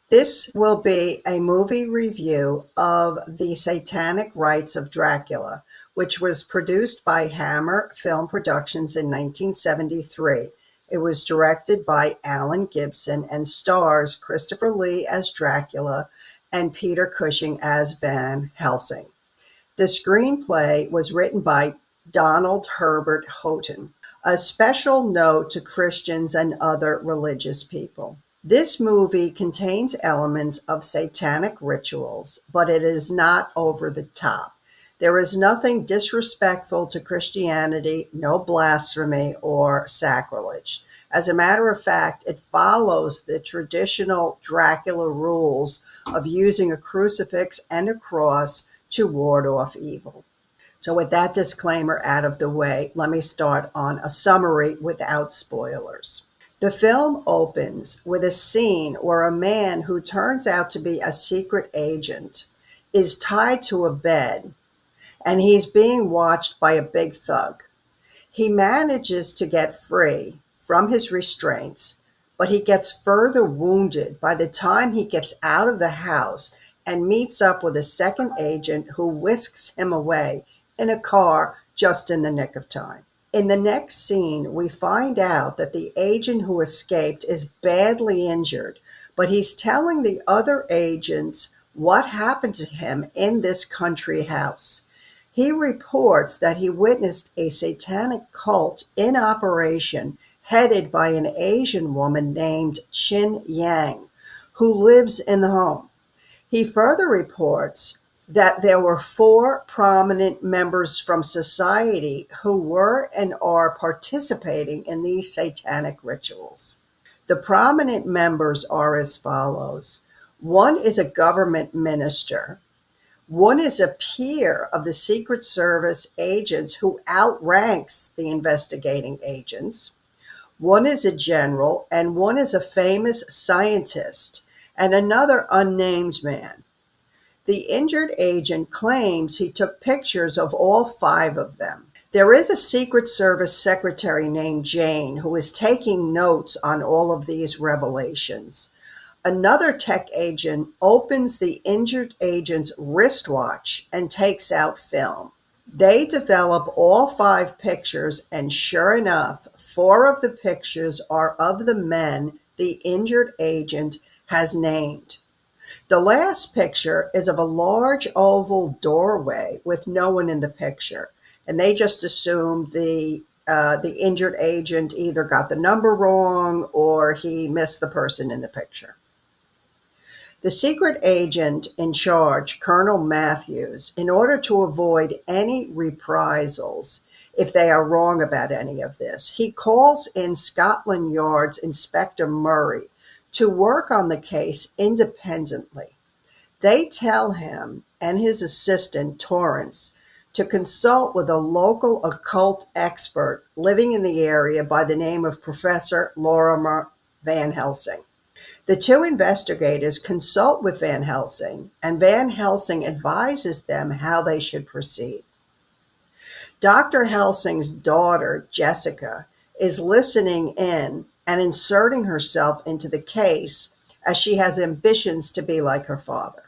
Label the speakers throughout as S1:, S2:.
S1: This will be a movie review of The Satanic Rites of Dracula, which was produced by Hammer Film Productions in 1973. It was directed by Alan Gibson and stars Christopher Lee as Dracula and Peter Cushing as Van Helsing. The screenplay was written by Donald Herbert Houghton. A special note to Christians and other religious people. This movie contains elements of satanic rituals, but it is not over the top. There is nothing disrespectful to Christianity, no blasphemy or sacrilege. As a matter of fact, it follows the traditional Dracula rules of using a crucifix and a cross to ward off evil. So with that disclaimer out of the way, let me start on a summary without spoilers. The film opens with a scene where a man who turns out to be a secret agent is tied to a bed and he's being watched by a big thug. He manages to get free from his restraints, but he gets further wounded by the time he gets out of the house and meets up with a second agent who whisks him away in a car just in the nick of time. In the next scene, we find out that the agent who escaped is badly injured, but he's telling the other agents what happened to him in this country house. He reports that he witnessed a satanic cult in operation headed by an Asian woman named Chin Yang, who lives in the home. He further reports that there were 4 prominent members from society who were and are participating in these satanic rituals. The prominent members are as follows. One is a government minister. One is a peer of the Secret Service agents who outranks the investigating agents. One is a general, and one is a famous scientist, and another unnamed man. The injured agent claims he took pictures of all 5 of them. There is a Secret Service secretary named Jane who is taking notes on all of these revelations. Another tech agent opens the injured agent's wristwatch and takes out film. They develop all 5 pictures, and sure enough, 4 of the pictures are of the men the injured agent has named. The last picture is of a large oval doorway with no one in the picture, and they just assumed the injured agent either got the number wrong or he missed the person in the picture. The secret agent in charge, Colonel Matthews, in order to avoid any reprisals if they are wrong about any of this, he calls in Scotland Yard's Inspector Murray to work on the case independently. They tell him and his assistant, Torrance, to consult with a local occult expert living in the area by the name of Professor Lorimer Van Helsing. The 2 investigators consult with Van Helsing, and Van Helsing advises them how they should proceed. Dr. Helsing's daughter, Jessica, is listening in and inserting herself into the case as she has ambitions to be like her father.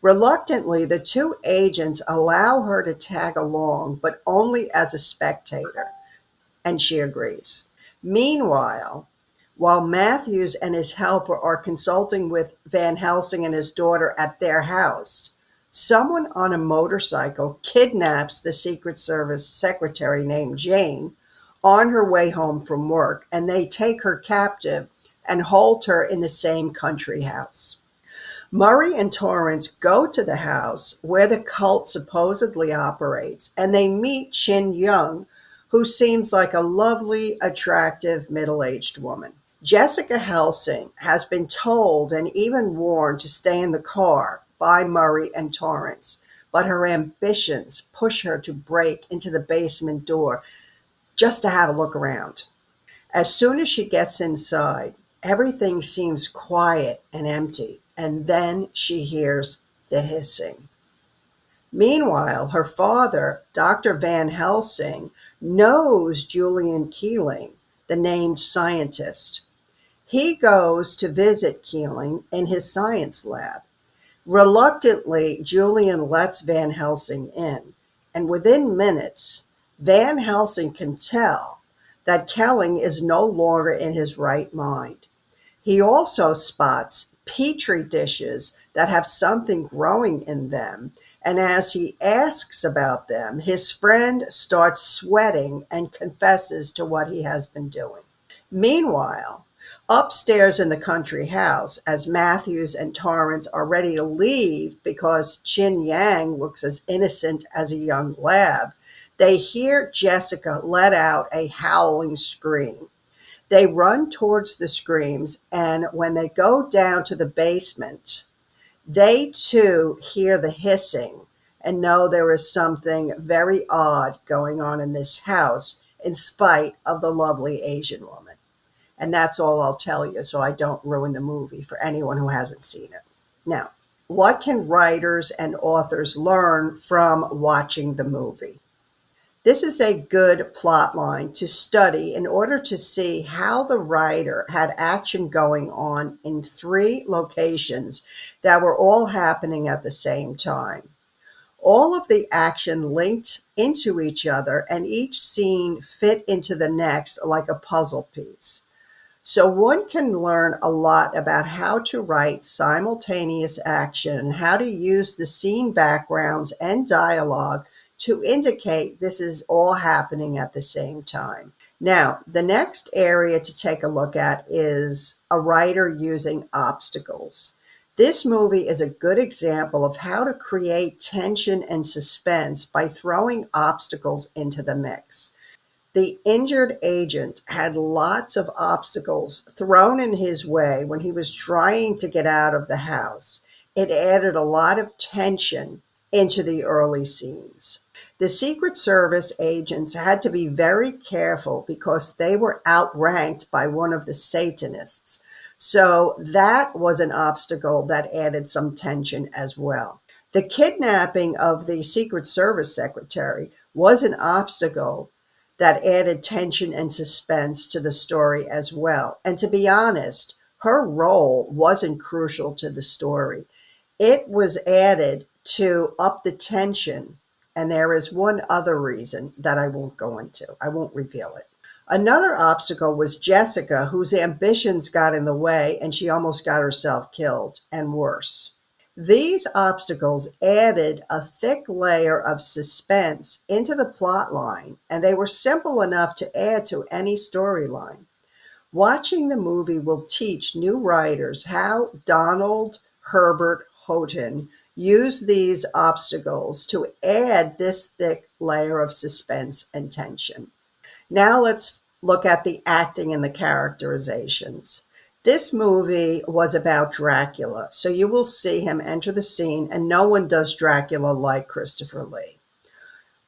S1: Reluctantly, the 2 agents allow her to tag along, but only as a spectator, and she agrees. Meanwhile, while Matthews and his helper are consulting with Van Helsing and his daughter at their house, someone on a motorcycle kidnaps the Secret Service secretary named Jane on her way home from work, and they take her captive and hold her in the same country house. Murray and Torrance go to the house where the cult supposedly operates, and they meet Chin Young, who seems like a lovely, attractive, middle-aged woman. Jessica Helsing has been told and even warned to stay in the car by Murray and Torrance, but her ambitions push her to break into the basement door just to have a look around. As soon as she gets inside, everything seems quiet and empty, and then she hears the hissing. Meanwhile, her father, Dr. Van Helsing, knows Julian Keeling, the named scientist. He goes to visit Keeling in his science lab. Reluctantly, Julian lets Van Helsing in, and within minutes, Van Helsing can tell that Kelling is no longer in his right mind. He also spots petri dishes that have something growing in them, and as he asks about them, his friend starts sweating and confesses to what he has been doing. Meanwhile, upstairs in the country house, as Matthews and Torrance are ready to leave because Chin Yang looks as innocent as a young lab, they hear Jessica let out a howling scream. They run towards the screams, and when they go down to the basement, they too hear the hissing and know there is something very odd going on in this house in spite of the lovely Asian woman. And that's all I'll tell you so I don't ruin the movie for anyone who hasn't seen it. Now, what can writers and authors learn from watching the movie? This is a good plot line to study in order to see how the writer had action going on in 3 locations that were all happening at the same time. All of the action linked into each other, and each scene fit into the next like a puzzle piece. So one can learn a lot about how to write simultaneous action and how to use the scene backgrounds and dialogue to indicate this is all happening at the same time. Now, the next area to take a look at is a writer using obstacles. This movie is a good example of how to create tension and suspense by throwing obstacles into the mix. The injured agent had lots of obstacles thrown in his way when he was trying to get out of the house. It added a lot of tension into the early scenes. The Secret Service agents had to be very careful because they were outranked by one of the Satanists. So that was an obstacle that added some tension as well. The kidnapping of the Secret Service secretary was an obstacle that added tension and suspense to the story as well. And to be honest, her role wasn't crucial to the story. It was added to up the tension, and there is one other reason that I won't go into. I won't reveal it. Another obstacle was Jessica, whose ambitions got in the way, and she almost got herself killed, and worse. These obstacles added a thick layer of suspense into the plot line, and they were simple enough to add to any storyline. Watching the movie will teach new writers how Donald Herbert Houghton used these obstacles to add this thick layer of suspense and tension. Now let's look at the acting and the characterizations. This movie was about Dracula, so you will see him enter the scene, and no one does Dracula like Christopher Lee.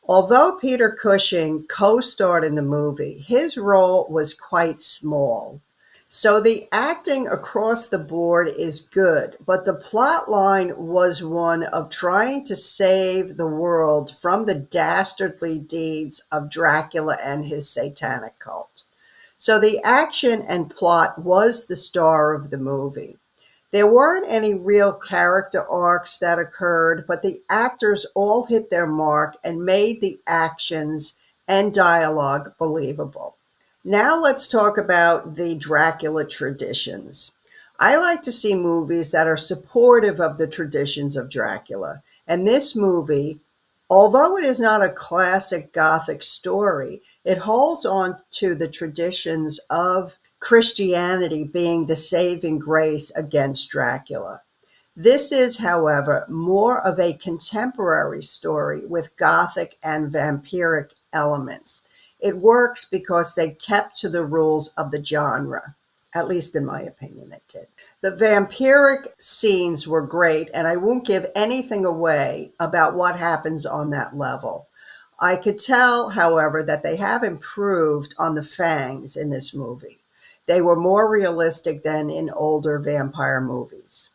S1: Although Peter Cushing co-starred in the movie, his role was quite small. So the acting across the board is good, but the plot line was one of trying to save the world from the dastardly deeds of Dracula and his satanic cult. So the action and plot was the star of the movie. There weren't any real character arcs that occurred, but the actors all hit their mark and made the actions and dialogue believable. Now let's talk about the Dracula traditions. I like to see movies that are supportive of the traditions of Dracula. And this movie, although it is not a classic Gothic story, it holds on to the traditions of Christianity being the saving grace against Dracula. This is, however, more of a contemporary story with Gothic and vampiric elements. It works because they kept to the rules of the genre. At least in my opinion, they did. The vampiric scenes were great, and I won't give anything away about what happens on that level. I could tell, however, that they have improved on the fangs in this movie. They were more realistic than in older vampire movies.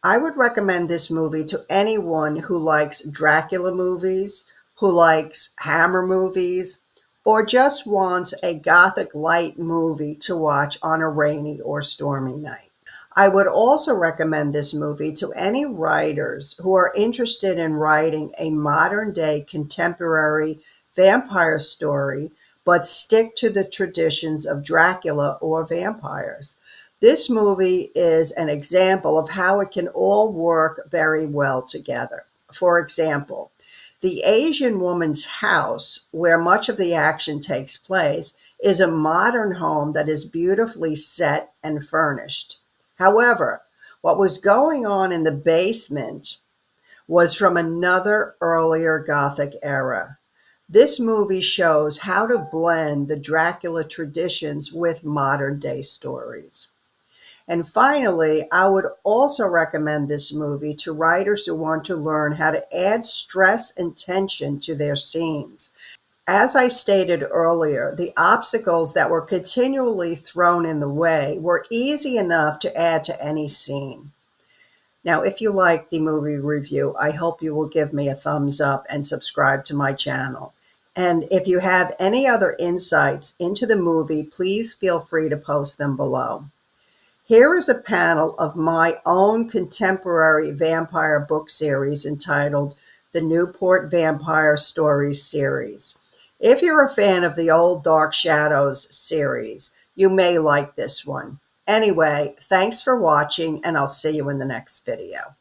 S1: I would recommend this movie to anyone who likes Dracula movies, who likes Hammer movies, or just wants a gothic light movie to watch on a rainy or stormy night. I would also recommend this movie to any writers who are interested in writing a modern day contemporary vampire story, but stick to the traditions of Dracula or vampires. This movie is an example of how it can all work very well together. For example, the Asian woman's house, where much of the action takes place, is a modern home that is beautifully set and furnished. However, what was going on in the basement was from another earlier Gothic era. This movie shows how to blend the Dracula traditions with modern day stories. And finally, I would also recommend this movie to writers who want to learn how to add stress and tension to their scenes. As I stated earlier, the obstacles that were continually thrown in the way were easy enough to add to any scene. Now, if you like the movie review, I hope you will give me a thumbs up and subscribe to my channel. And if you have any other insights into the movie, please feel free to post them below. Here is a panel of my own contemporary vampire book series entitled the Newport Vampire Stories series. If you're a fan of the old Dark Shadows series, you may like this one. Anyway, thanks for watching, and I'll see you in the next video.